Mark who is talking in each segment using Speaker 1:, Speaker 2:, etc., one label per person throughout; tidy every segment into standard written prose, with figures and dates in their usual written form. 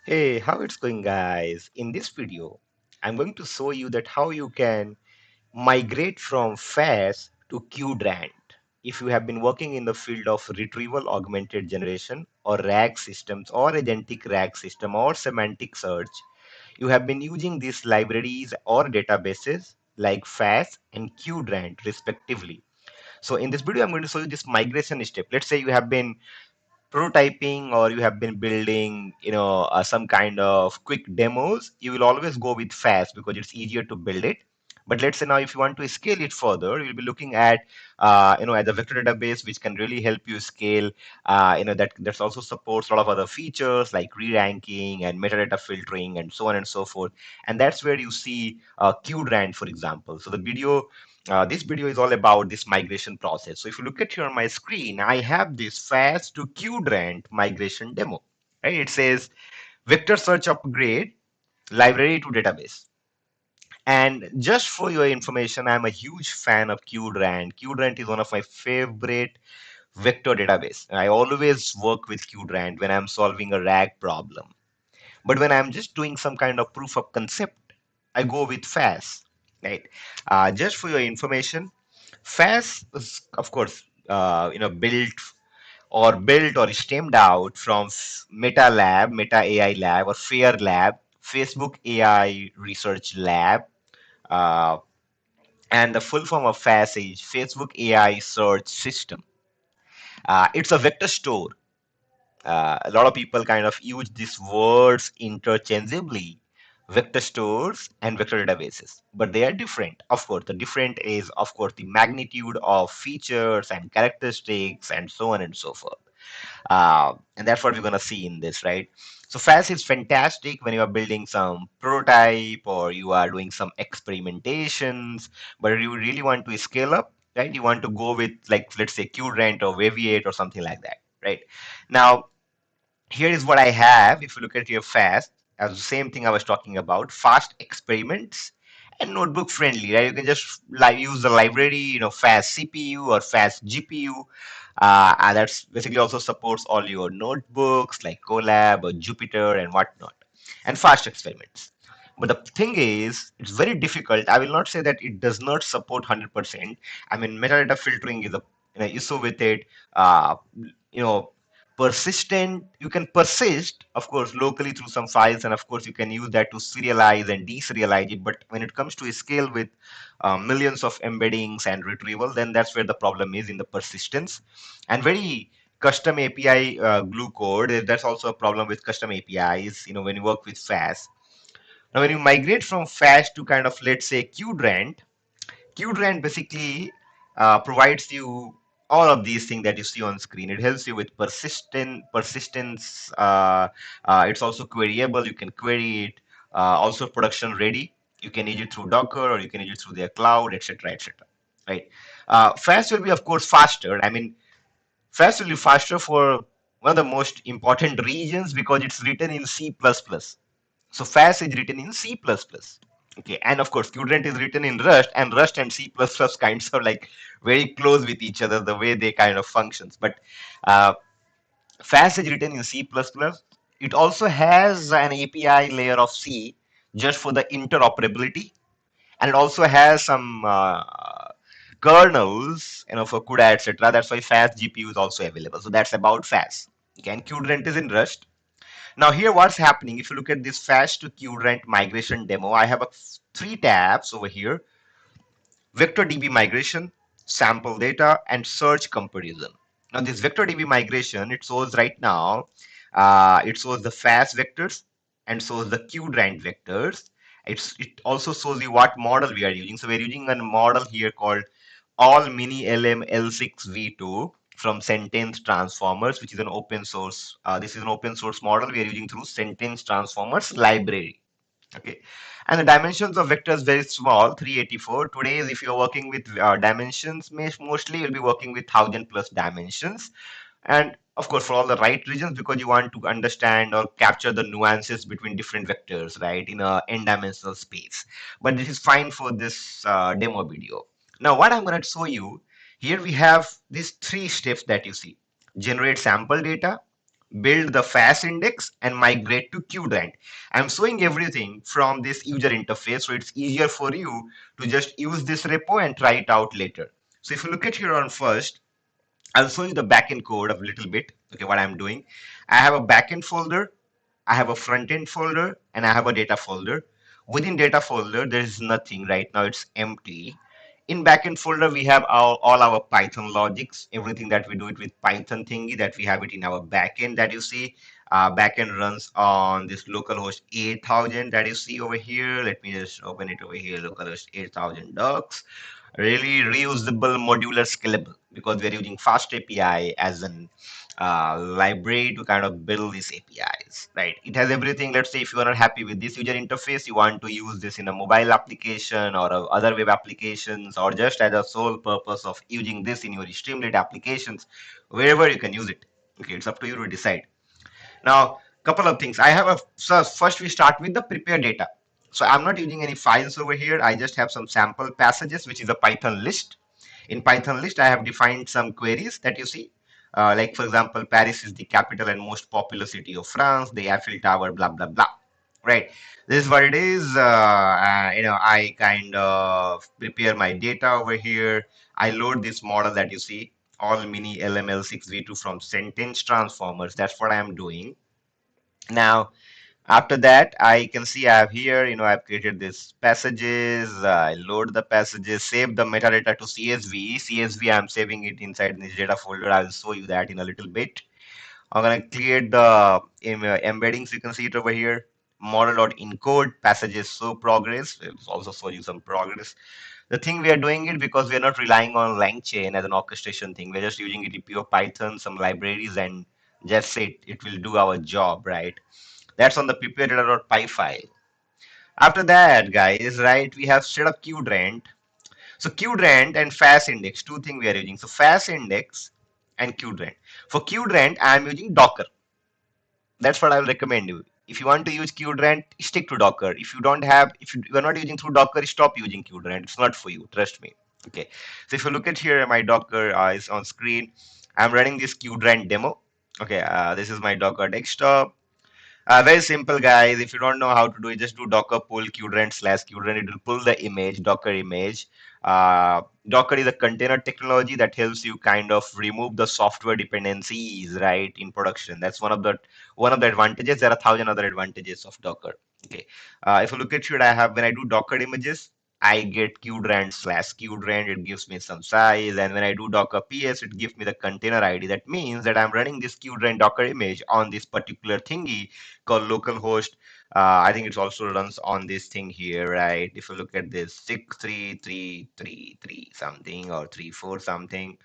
Speaker 1: Hey, how it's going, guys? In this video, I'm going to show you that how you can migrate from FAISS to Qdrant. If you have been working in the field of retrieval augmented generation or RAG systems or agentic RAG system or semantic search, you have been using these libraries or databases like FAISS and Qdrant respectively. So in this video, I'm going to show you this migration step. Let's say you have been prototyping or you have been building some kind of quick demos, you will always go with fast because it's easier to build it. But let's say now if you want to scale it further, you'll be looking at at the vector database, which can really help you scale. That also supports a lot of other features like re-ranking and metadata filtering and so on and so forth. And that's where you see Qdrant, for example. So this video is all about this migration process. So if you look at here on my screen, I have this fast to Qdrant migration demo. Right? It says vector search upgrade library to database. And just for your information, I'm a huge fan of Qdrant. Qdrant is one of my favorite vector database. I always work with Qdrant when I'm solving a RAG problem. But when I'm just doing some kind of proof of concept, I go with FASS. Right? Just for your information, FASS is, of course, built or stemmed out from Meta Lab, Meta AI Lab, or Fair Lab, Facebook AI Research Lab, uh, and the full form of FASS is Facebook AI Search System. It's a vector store. A lot of people kind of use these words interchangeably, vector stores and vector databases, but they are different. Of course, the different is, of course, the magnitude of features and characteristics and so on and so forth. And that's what we're going to see in this, right? So FAST is fantastic when you are building some prototype or you are doing some experimentations, but you really want to scale up, right? You want to go with, like, let's say Qdrant or Waviate or something like that, right? Now, here is what I have. If you look at your fast, as the same thing I was talking about, fast experiments and notebook friendly, right? You can just use the library, fast CPU or fast GPU. And that's basically also supports all your notebooks like Colab or Jupyter and whatnot, and fast experiments. But the thing is, it's very difficult. I will not say that it does not support 100%. I mean, metadata filtering is a issue with it. You know, persistent, you can persist, of course, locally through some files, and of course you can use that to serialize and deserialize it. But when it comes to a scale with millions of embeddings and retrieval, then that's where the problem is in the persistence. And very custom API glue code, that's also a problem with custom APIs, when you work with fast. Now when you migrate from fast to kind of, let's say, Qdrant basically provides you all of these things that you see on screen. It helps you with persistence. It's also queryable. You can query it. Also production ready. You can use it through Docker or you can use it through their cloud, etc., etc. Right. Fast will be, of course, faster. I mean, fast will be faster for one of the most important reasons because it's written in C++. So FAS is written in C++. Okay, and of course, Qdrant is written in Rust, and Rust and C++ kinds of like very close with each other, the way they kind of functions. But uh, FAS is written in C++. It also has an API layer of C just for the interoperability, and it also has some kernels, for CUDA, etc. That's why FAS GPU is also available. So that's about FAS. Okay, and Qdrant is in Rust. Now here what's happening, if you look at this fast to Qdrant migration demo, I have three tabs over here: vector DB migration, sample data, and search comparison. Now this vector DB migration, it shows right now, it shows the fast vectors and shows the Qdrant vectors. It also shows you what model we are using. So we're using a model here called all mini LM L6V2 from sentence transformers, which is an open source. This is an open source model we are using through sentence transformers library. Okay, and the dimensions of vectors very small, 384. Today, if you're working with dimensions, mostly you'll be working with 1,000 plus dimensions. And of course, for all the right reasons, because you want to understand or capture the nuances between different vectors, right, in a n-dimensional space. But this is fine for this demo video. Now, what I'm going to show you here, we have these three steps that you see: generate sample data, build the FAISS index, and migrate to Qdrant. I'm showing everything from this user interface, so it's easier for you to just use this repo and try it out later. So if you look at here on first, I'll show you the backend code a little bit. Okay, what I'm doing. I have a backend folder, I have a front-end folder, and I have a data folder. Within data folder, there is nothing right now, it's empty. In backend folder, we have all our Python logics, everything that we do it with Python thingy that we have it in our backend that you see. Backend runs on this localhost 8000 that you see over here. Let me just open it over here, localhost 8000 docs. Really reusable, modular, scalable, because we're using FastAPI as an library to kind of build these APIs, right? It has everything. Let's say if you are not happy with this user interface, you want to use this in a mobile application or other web applications, or just as a sole purpose of using this in your Streamlit applications, wherever you can use it. Okay, it's up to you to decide. Now, couple of things. I have a so first we start with the prepare data. So I'm not using any files over here. I just have some sample passages, which is a Python list. In Python list, I have defined some queries that you see. Like for example, Paris is the capital and most populous city of France, the Eiffel Tower, blah blah blah. Right. This is what it is. I kind of prepare my data over here. I load this model that you see, all mini LML 6v2 from sentence transformers. That's what I am doing. Now, after that, I can see I have here, I've created these passages. I load the passages, save the metadata to CSV. CSV, I'm saving it inside this data folder. I'll show you that in a little bit. I'm gonna create the embeddings. You can see it over here. Model.encode passages show progress. It's also show you some progress. The thing we are doing it because we are not relying on LangChain as an orchestration thing. We're just using it in pure Python, some libraries, and just it will do our job, right? That's on the prepare.py file. After that, guys, right, we have set up Qdrant. So Qdrant and FASS index, two things we are using. So FASS index and Qdrant. For Qdrant, I am using Docker. That's what I will recommend you. If you want to use Qdrant, stick to Docker. If you are not using through Docker, stop using Qdrant. It's not for you. Trust me. Okay. So if you look at here, my Docker is on screen. I'm running this Qdrant demo. Okay. This is my Docker desktop. Very simple, guys. If you don't know how to do it, just do docker pull qdrant/qdrant. It will pull the image, Docker image. Docker is a container technology that helps you kind of remove the software dependencies, right, in production. That's one of the advantages. There are 1,000 other advantages of Docker. Okay. If you look at it, I have when I do Docker images, I get Qdrant/Qdrant. It gives me some size, and when I do Docker PS, it gives me the container ID. That means that I'm running this Qdrant Docker image on this particular thingy called localhost. I think it also runs on this thing here, right? If you look at this 63333 something or 34 something.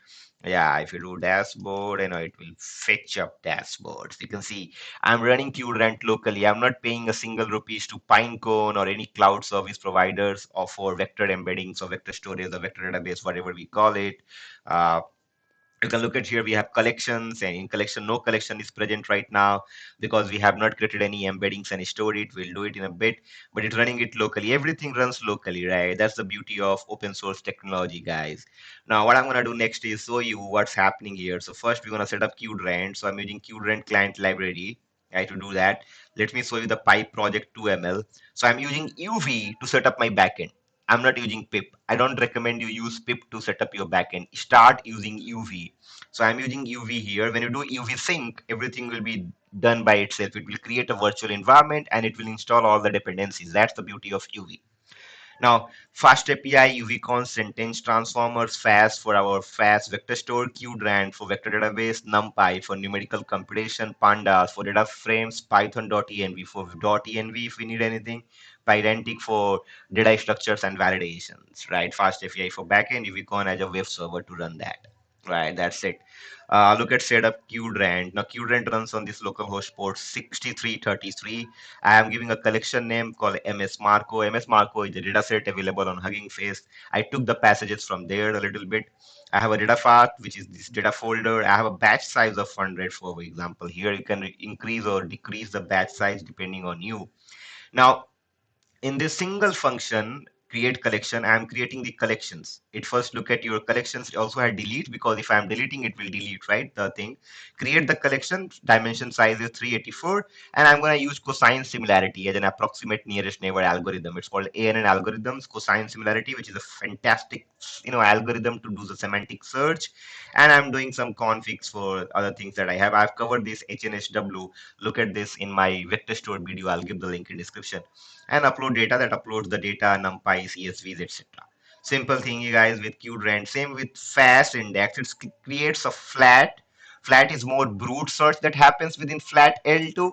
Speaker 1: Yeah, if you do dashboard, it will fetch up dashboards. You can see I'm running Qdrant locally. I'm not paying a single rupees to Pinecone or any cloud service providers or for vector embeddings or vector storage or vector database, whatever we call it. Uh, you can look at here, we have collections, and in collection no collection is present right now because we have not created any embeddings and stored it. We'll do it in a bit, but it's running it locally. Everything runs locally, right? That's the beauty of open source technology, guys. Now what I'm going to do next is show you what's happening here. So first we're going to set up Qdrant. So I'm using Qdrant client library, right? To do that, let me show you the pipe project 2ml. So I'm using UV to set up my backend. I'm not using pip. I don't recommend you use pip to set up your backend. Start using UV. So I'm using UV here. When you do UV sync, everything will be done by itself. It will create a virtual environment and it will install all the dependencies. That's the beauty of UV. Now, FastAPI, UVCon, sentence transformers, FASS for our FASS vector store, Qdrant for vector database, NumPy for numerical computation, Pandas for data frames, Python.env for .env if we need anything, Pydantic for data structures and validations, right? FastAPI for backend, UVCon as a web server to run that, right? That's it. Look at setup Qdrant. Now, Qdrant runs on this localhost port 6333. I am giving a collection name called MS Marco. MS Marco is a dataset available on Hugging Face. I took the passages from there a little bit. I have a data path, which is this data folder. I have a batch size of 100, for example. Here you can increase or decrease the batch size depending on you. Now, in this single function, create collection. I'm creating the collections. It first look at your collections. It also had delete, because if I'm deleting, it will delete, right? The thing. Create the collection. Dimension size is 384, and I'm going to use cosine similarity as an approximate nearest neighbor algorithm. It's called ANN algorithms, cosine similarity, which is a fantastic, algorithm to do the semantic search. And I'm doing some configs for other things that I have. I've covered this HNSW. Look at this in my vector store video. I'll give the link in description. And upload data, that uploads the data, numpy, CSVs, etc. Simple thing, you guys, with Qdrant. Same with fast index. It creates a flat. Flat is more brute search that happens within flat L2,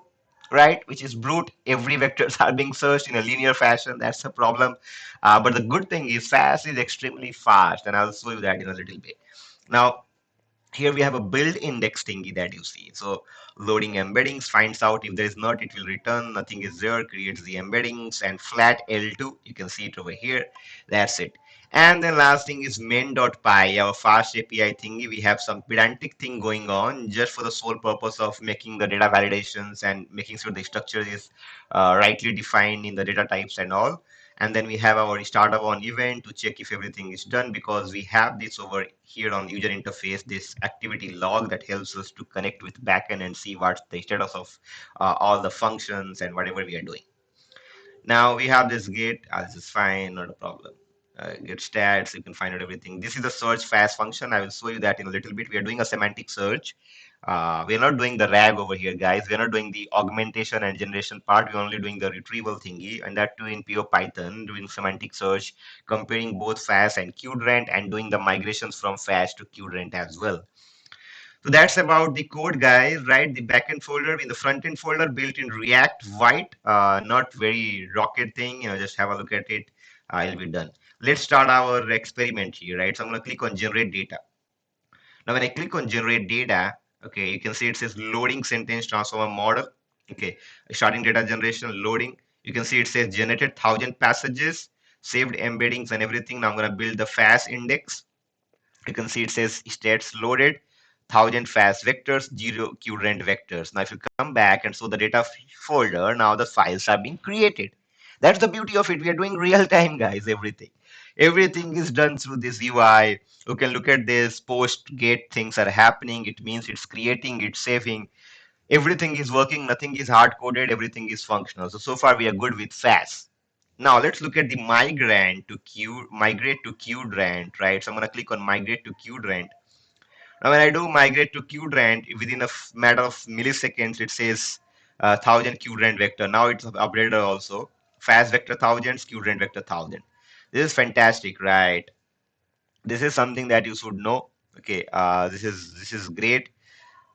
Speaker 1: right? Which is brute. Every vectors are being searched in a linear fashion. That's the problem. But the good thing is fast is extremely fast, and I'll show you that in a little bit. Now, here we have a build index thingy that you see. So loading embeddings finds out if there is not, it will return nothing is there, creates the embeddings, and flat L2, you can see it over here. That's it. And then last thing is main.py, our fast API thingy. We have some pedantic thing going on just for the sole purpose of making the data validations and making sure the structure is rightly defined in the data types and all. And then we have our startup on event to check if everything is done, because we have this over here on user interface, this activity log that helps us to connect with backend and see what's the status of all the functions and whatever we are doing. Now we have this gate. This is fine, not a problem. Get stats, you can find out everything. This is the search fast function. I will show you that in a little bit. We are doing a semantic search. We're not doing the RAG over here, guys. We're not doing the augmentation and generation part. We're only doing the retrieval thingy, and that too in pure Python, doing semantic search, comparing both fast and Qdrant, and doing the migrations from fast to Qdrant as well. So that's about the code, guys, right? The backend folder in the front end folder built in React White, not very rocket thing, just have a look at it. It'll be done. Let's start our experiment here, right? So I'm going to click on generate data. Now, when I click on generate data, okay, you can see it says loading sentence transformer model. Okay, starting data generation, loading. You can see it says generated 1,000 passages, saved embeddings and everything. Now I'm going to build the fast index. You can see it says states loaded, 1,000 fast vectors, 0 Qdrant vectors. Now if you come back and show the data folder, now the files are being created. That's the beauty of it. We are doing real time, guys, everything. Everything is done through this UI. You can look at this post gate things are happening. It means it's creating, it's saving. Everything is working, nothing is hard coded, everything is functional. So far we are good with FAS. Now let's look at the migrate to Qdrant, right? So I'm gonna click on migrate to Qdrant. Now when I do migrate to Qdrant, within a matter of milliseconds, it says 1,000 Qdrant vector. Now it's updated also. Fast vector 1,000, Qdrant vector 1,000. This is fantastic, right? This is something that you should know. Okay, this is great.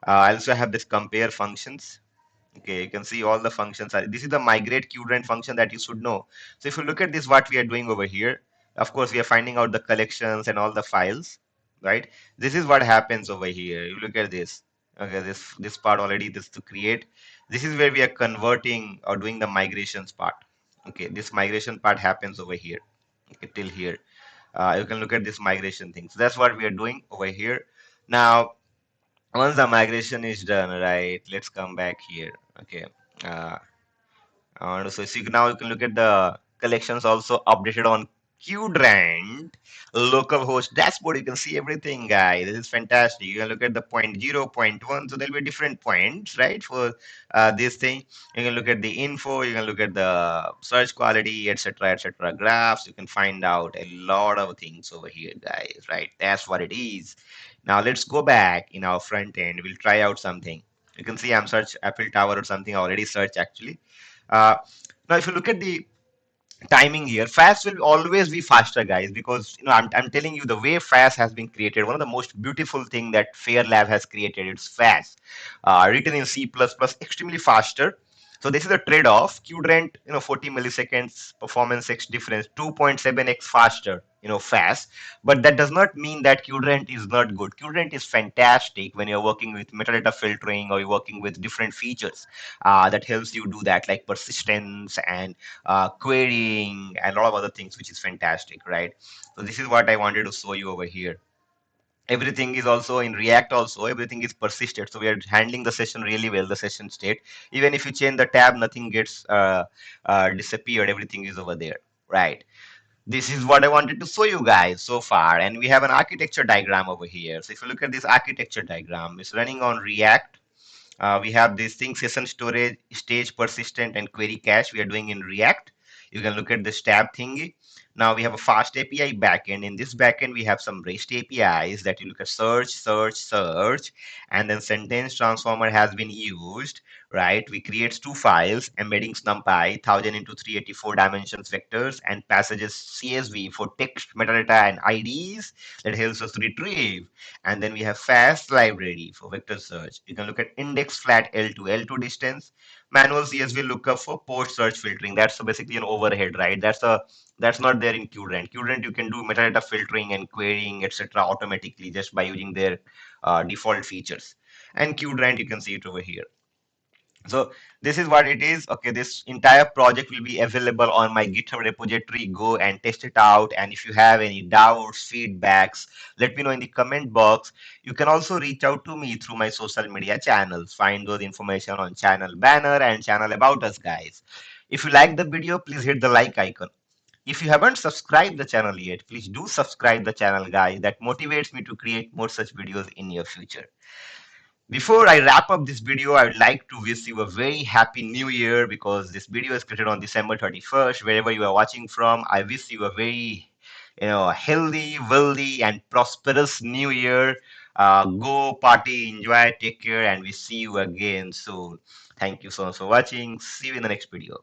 Speaker 1: I also have this compare functions. Okay, you can see all the functions are. This is the migrate Qdrant function that you should know. So if you look at this, what we are doing over here, of course, we are finding out the collections and all the files, right? This is what happens over here. You look at this. Okay, this part already, this to create. This is where we are converting or doing the migrations part. Okay, this migration part happens over here. Okay, till here. You can look at this migration thing. So that's what we are doing over here. Now, once the migration is done, right, let's come back here. Okay. uh, so see, now you can look at the collections also updated on Qdrant localhost dashboard. You can see everything, guys. This is fantastic. You can look at the point 0, point 1. So there'll be different points, right? For this thing, you can look at the info. You can look at the search quality, etc., etc. Graphs. You can find out a lot of things over here, guys. Right? That's what it is. Now let's go back in our front end. We'll try out something. You can see I'm search Apple Tower or something. I already searched actually. uh, Now, if you look at the timing here, fast will always be faster, guys, because I'm telling you the way fast has been created. One of the most beautiful thing that Fairlab has created, it's fast, written in C++, extremely faster. So this is a trade-off. Qdrant, 40 milliseconds performance X difference, 2.7x faster, fast. But that does not mean that Qdrant is not good. Qdrant is fantastic when you're working with metadata filtering or you're working with different features that helps you do that, like persistence and querying and a lot of other things, which is fantastic, right? So this is what I wanted to show you over here. Everything is also in React also, everything is persisted. So we are handling the session really well, the session state. Even if you change the tab, nothing gets disappeared, everything is over there, right? this is what I wanted to show you guys so far. And we have an architecture diagram over here. So if you look at this architecture diagram, it's running on React. We have this thing session storage, stage persistent, and query cache we are doing in React. You can look at this tab thingy. Now we have a fast API backend. In this backend, we have some REST APIs that you look at search, search, search, and then sentence transformer has been used, right? We create two files, embedding NumPy, 1000 into 384 dimensions vectors, and passages CSV for text, metadata, and IDs that helps us retrieve. And then we have FAST library for vector search. You can look at index flat L2 distance, manual CSV lookup for post search filtering. That's basically an overhead, right? That's not there in Qdrant. Qdrant, you can do metadata filtering and querying, etc., automatically just by using their default features. And Qdrant, you can see it over here. So this is what it is. Okay, this entire project will be available on my GitHub repository. Go and test it out. And if you have any doubts, feedbacks, let me know in the comment box. You can also reach out to me through my social media channels. Find those information on channel banner and channel about us, guys. If you like the video, please hit the like icon. If you haven't subscribed the channel yet, please do subscribe the channel, guys. That motivates me to create more such videos in your future. Before I wrap up this video, I would like to wish you a very happy new year because this video is created on December 31st. Wherever you are watching from, I wish you a very, healthy, wealthy, and prosperous new year. Go party, enjoy, take care, and we see you again soon. Thank you so much for watching. See you in the next video.